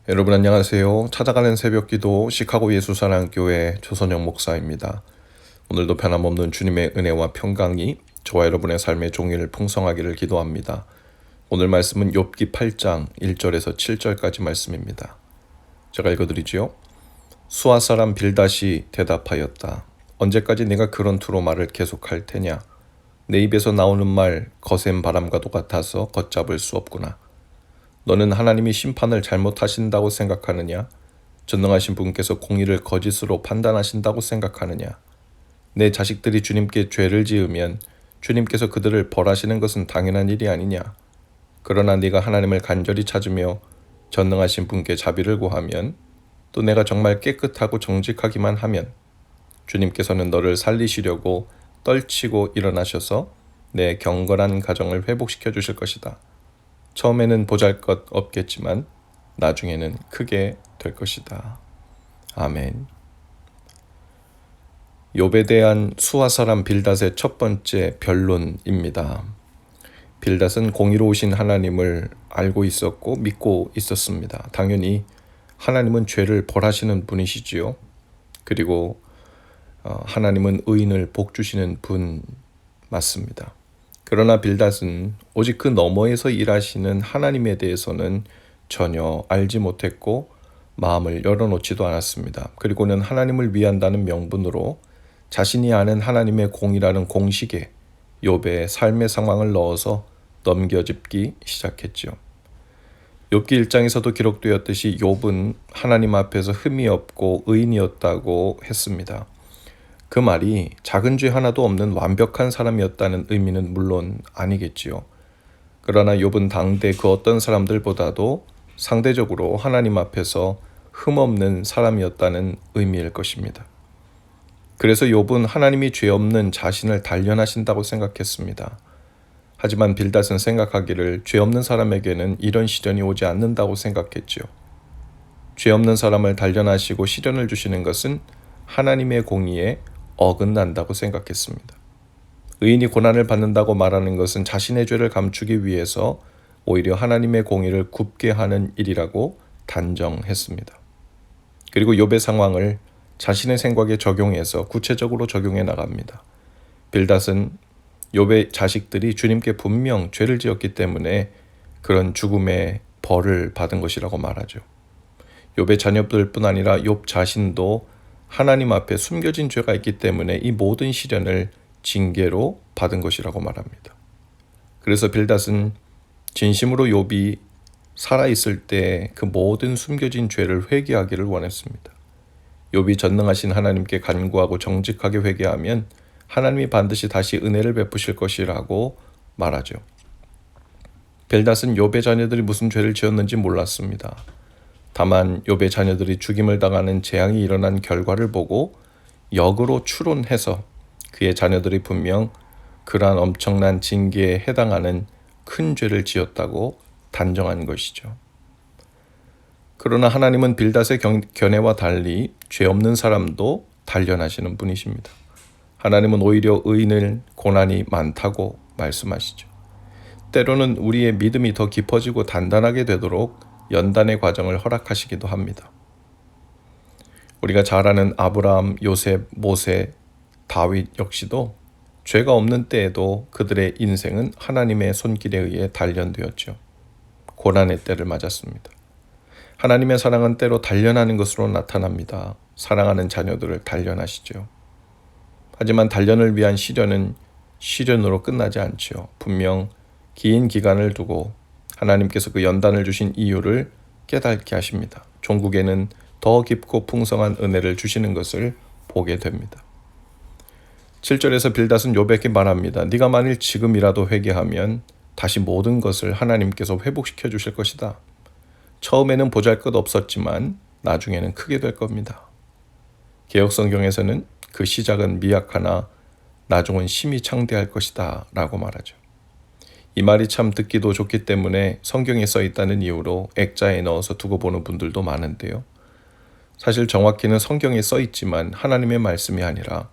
여러분 안녕하세요. 찾아가는 새벽기도 시카고 예수사랑교회 조선영 목사입니다. 오늘도 변함없는 주님의 은혜와 평강이 저와 여러분의 삶의 종일 풍성하기를 기도합니다. 오늘 말씀은 욥기 8장 1절에서 7절까지 말씀입니다. 제가 읽어드리지요. 수아 사람 빌닷이 대답하였다. 언제까지 네가 그런 투로 말을 계속할 테냐? 내 입에서 나오는 말 거센 바람과도 같아서 걷잡을 수 없구나. 너는 하나님이 심판을 잘못하신다고 생각하느냐? 전능하신 분께서 공의를 거짓으로 판단하신다고 생각하느냐? 내 자식들이 주님께 죄를 지으면 주님께서 그들을 벌하시는 것은 당연한 일이 아니냐? 그러나 네가 하나님을 간절히 찾으며 전능하신 분께 자비를 구하면 또 내가 정말 깨끗하고 정직하기만 하면 주님께서는 너를 살리시려고 떨치고 일어나셔서 내 경건한 가정을 회복시켜 주실 것이다. 처음에는 보잘것 없겠지만 나중에는 크게 될 것이다. 아멘. 욥에 대한 수아 사람 빌닷의 첫 번째 변론입니다. 빌닷은 공의로우신 하나님을 알고 있었고 믿고 있었습니다. 당연히 하나님은 죄를 벌하시는 분이시지요. 그리고 하나님은 의인을 복주시는 분 맞습니다. 그러나 빌닷은 오직 그 너머에서 일하시는 하나님에 대해서는 전혀 알지 못했고 마음을 열어놓지도 않았습니다. 그리고는 하나님을 위한다는 명분으로 자신이 아는 하나님의 공이라는 공식에 욥의 삶의 상황을 넣어서 넘겨짚기 시작했죠. 욥기 1장에서도 기록되었듯이 욥은 하나님 앞에서 흠이 없고 의인이었다고 했습니다. 그 말이 작은 죄 하나도 없는 완벽한 사람이었다는 의미는 물론 아니겠지요. 그러나 욥은 당대 그 어떤 사람들보다도 상대적으로 하나님 앞에서 흠없는 사람이었다는 의미일 것입니다. 그래서 욥은 하나님이 죄 없는 자신을 단련하신다고 생각했습니다. 하지만 빌닷은 생각하기를 죄 없는 사람에게는 이런 시련이 오지 않는다고 생각했지요. 죄 없는 사람을 단련하시고 시련을 주시는 것은 하나님의 공의에 어긋난다고 생각했습니다. 의인이 고난을 받는다고 말하는 것은 자신의 죄를 감추기 위해서 오히려 하나님의 공의를 굽게 하는 일이라고 단정했습니다. 그리고 욥의 상황을 자신의 생각에 적용해서 구체적으로 적용해 나갑니다. 빌닷은 욥의 자식들이 주님께 분명 죄를 지었기 때문에 그런 죽음의 벌을 받은 것이라고 말하죠. 욥의 자녀들뿐 아니라 욥 자신도 하나님 앞에 숨겨진 죄가 있기 때문에 이 모든 시련을 징계로 받은 것이라고 말합니다. 그래서 빌닷은 진심으로 욥이 살아있을 때 그 모든 숨겨진 죄를 회개하기를 원했습니다. 욥이 전능하신 하나님께 간구하고 정직하게 회개하면 하나님이 반드시 다시 은혜를 베푸실 것이라고 말하죠. 빌닷은 욥의 자녀들이 무슨 죄를 지었는지 몰랐습니다. 다만 욥의 자녀들이 죽임을 당하는 재앙이 일어난 결과를 보고 역으로 추론해서 그의 자녀들이 분명 그러한 엄청난 징계에 해당하는 큰 죄를 지었다고 단정한 것이죠. 그러나 하나님은 빌닷의 견해와 달리 죄 없는 사람도 단련하시는 분이십니다. 하나님은 오히려 의인을 고난이 많다고 말씀하시죠. 때로는 우리의 믿음이 더 깊어지고 단단하게 되도록 연단의 과정을 허락하시기도 합니다. 우리가 잘 아는 아브라함, 요셉, 모세, 다윗 역시도 죄가 없는 때에도 그들의 인생은 하나님의 손길에 의해 단련되었죠. 고난의 때를 맞았습니다. 하나님의 사랑은 때로 단련하는 것으로 나타납니다. 사랑하는 자녀들을 단련하시죠. 하지만 단련을 위한 시련은 시련으로 끝나지 않죠. 분명 긴 기간을 두고 하나님께서 그 연단을 주신 이유를 깨닫게 하십니다. 종국에는 더 깊고 풍성한 은혜를 주시는 것을 보게 됩니다. 7절에서 빌닷은 욥에게 말합니다. 네가 만일 지금이라도 회개하면 다시 모든 것을 하나님께서 회복시켜 주실 것이다. 처음에는 보잘것 없었지만 나중에는 크게 될 겁니다. 개역성경에서는 그 시작은 미약하나 나중은 심히 창대할 것이다 라고 말하죠. 이 말이 참 듣기도 좋기 때문에 성경에 써 있다는 이유로 액자에 넣어서 두고 보는 분들도 많은데요. 사실 정확히는 성경에 써 있지만 하나님의 말씀이 아니라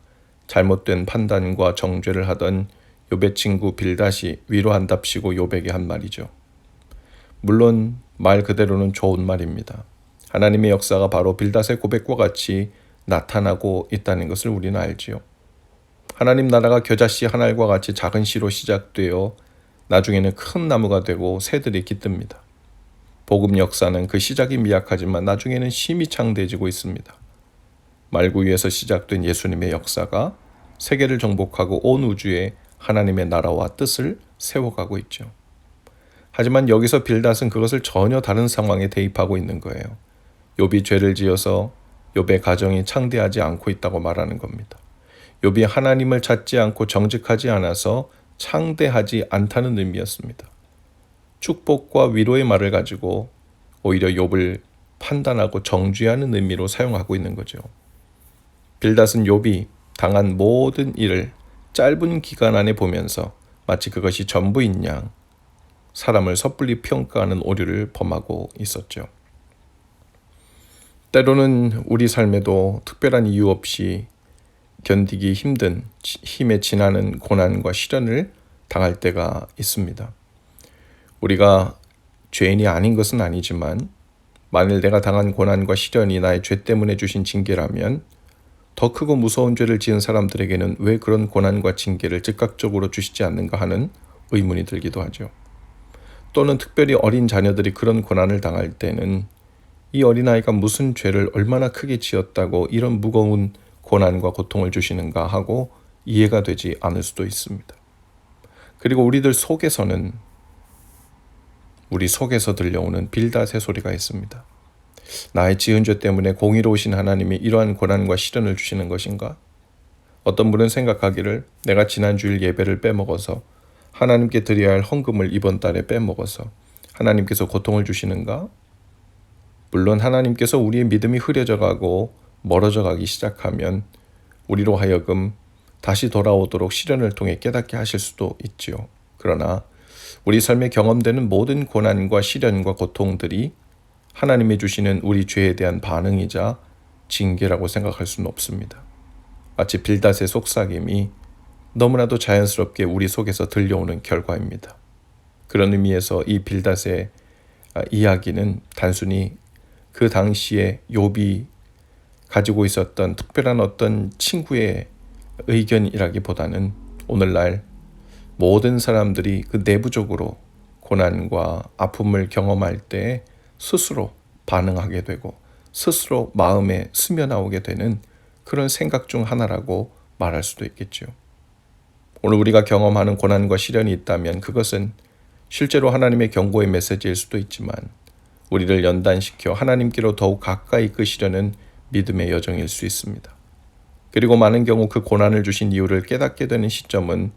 잘못된 판단과 정죄를 하던 욥의 친구 빌닷이 위로한답시고 욥에게 한 말이죠. 물론 말 그대로는 좋은 말입니다. 하나님의 역사가 바로 빌닷의 고백과 같이 나타나고 있다는 것을 우리는 알지요. 하나님 나라가 겨자씨 한 알과 같이 작은 씨로 시작되어 나중에는 큰 나무가 되고 새들이 깃듭니다. 복음 역사는 그 시작이 미약하지만 나중에는 심히 창대해지고 있습니다. 말구 위에서 시작된 예수님의 역사가 세계를 정복하고 온 우주에 하나님의 나라와 뜻을 세워가고 있죠. 하지만 여기서 빌닷은 그것을 전혀 다른 상황에 대입하고 있는 거예요. 욥이 죄를 지어서 욥의 가정이 창대하지 않고 있다고 말하는 겁니다. 욥이 하나님을 찾지 않고 정직하지 않아서 창대하지 않다는 의미였습니다. 축복과 위로의 말을 가지고 오히려 욥을 판단하고 정죄하는 의미로 사용하고 있는 거죠. 빌닷은 욥이 당한 모든 일을 짧은 기간 안에 보면서 마치 그것이 전부인 양 사람을 섣불리 평가하는 오류를 범하고 있었죠. 때로는 우리 삶에도 특별한 이유 없이 견디기 힘든 힘에 지나는 고난과 시련을 당할 때가 있습니다. 우리가 죄인이 아닌 것은 아니지만 만일 내가 당한 고난과 시련이 나의 죄 때문에 주신 징계라면 더 크고 무서운 죄를 지은 사람들에게는 왜 그런 고난과 징계를 즉각적으로 주시지 않는가 하는 의문이 들기도 하죠. 또는 특별히 어린 자녀들이 그런 고난을 당할 때는 이 어린아이가 무슨 죄를 얼마나 크게 지었다고 이런 무거운 고난과 고통을 주시는가 하고 이해가 되지 않을 수도 있습니다. 그리고 우리들 속에서는 우리 속에서 들려오는 빌닷의 소리가 있습니다. 나의 지은 죄 때문에 공의로우신 하나님이 이러한 고난과 시련을 주시는 것인가? 어떤 분은 생각하기를 내가 지난 주일 예배를 빼먹어서 하나님께 드려야 할 헌금을 이번 달에 빼먹어서 하나님께서 고통을 주시는가? 물론 하나님께서 우리의 믿음이 흐려져 가고 멀어져 가기 시작하면 우리로 하여금 다시 돌아오도록 시련을 통해 깨닫게 하실 수도 있지요. 그러나 우리 삶에 경험되는 모든 고난과 시련과 고통들이 하나님이 주시는 우리 죄에 대한 반응이자 징계라고 생각할 수는 없습니다. 마치 빌닷의 속삭임이 너무나도 자연스럽게 우리 속에서 들려오는 결과입니다. 그런 의미에서 이 빌닷의 이야기는 단순히 그 당시에 욥이 가지고 있었던 특별한 어떤 친구의 의견이라기보다는 오늘날 모든 사람들이 그 내부적으로 고난과 아픔을 경험할 때 스스로 반응하게 되고 스스로 마음에 스며나오게 되는 그런 생각 중 하나라고 말할 수도 있겠죠. 오늘 우리가 경험하는 고난과 시련이 있다면 그것은 실제로 하나님의 경고의 메시지일 수도 있지만 우리를 연단시켜 하나님께로 더욱 가까이 이끄시려는 믿음의 여정일 수 있습니다. 그리고 많은 경우 그 고난을 주신 이유를 깨닫게 되는 시점은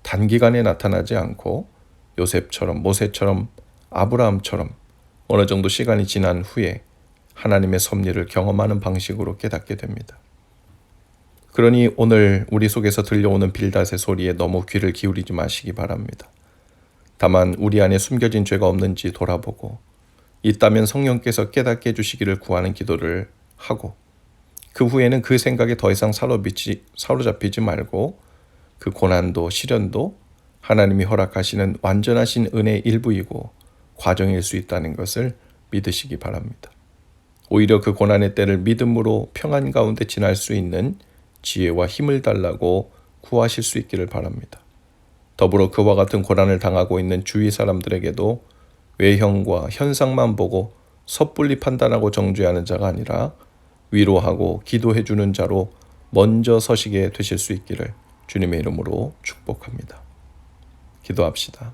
단기간에 나타나지 않고 요셉처럼 모세처럼 아브라함처럼 어느 정도 시간이 지난 후에 하나님의 섭리를 경험하는 방식으로 깨닫게 됩니다. 그러니 오늘 우리 속에서 들려오는 빌닷의 소리에 너무 귀를 기울이지 마시기 바랍니다. 다만 우리 안에 숨겨진 죄가 없는지 돌아보고 있다면 성령께서 깨닫게 해주시기를 구하는 기도를 하고 그 후에는 그 생각에 더 이상 사로잡히지 말고 그 고난도 시련도 하나님이 허락하시는 완전하신 은혜의 일부이고 과정일 수 있다는 것을 믿으시기 바랍니다. 오히려 그 고난의 때를 믿음으로 평안 가운데 지날 수 있는 지혜와 힘을 달라고 구하실 수 있기를 바랍니다. 더불어 그와 같은 고난을 당하고 있는 주위 사람들에게도 외형과 현상만 보고 섣불리 판단하고 정죄하는 자가 아니라 위로하고 기도해 주는 자로 먼저 서시게 되실 수 있기를 주님의 이름으로 축복합니다. 기도합시다.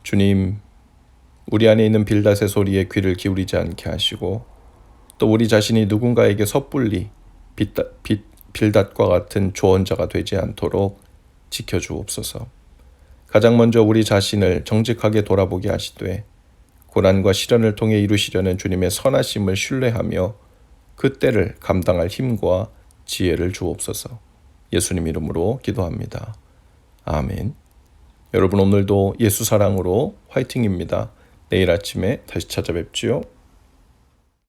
주님, 우리 안에 있는 빌닷의 소리에 귀를 기울이지 않게 하시고 또 우리 자신이 누군가에게 섣불리 빌닷과 같은 조언자가 되지 않도록 지켜주옵소서. 가장 먼저 우리 자신을 정직하게 돌아보게 하시되 고난과 시련을 통해 이루시려는 주님의 선하심을 신뢰하며 그 때를 감당할 힘과 지혜를 주옵소서. 예수님 이름으로 기도합니다. 아멘. 여러분 오늘도 예수 사랑으로 화이팅입니다. 내일 아침에 다시 찾아뵙지요.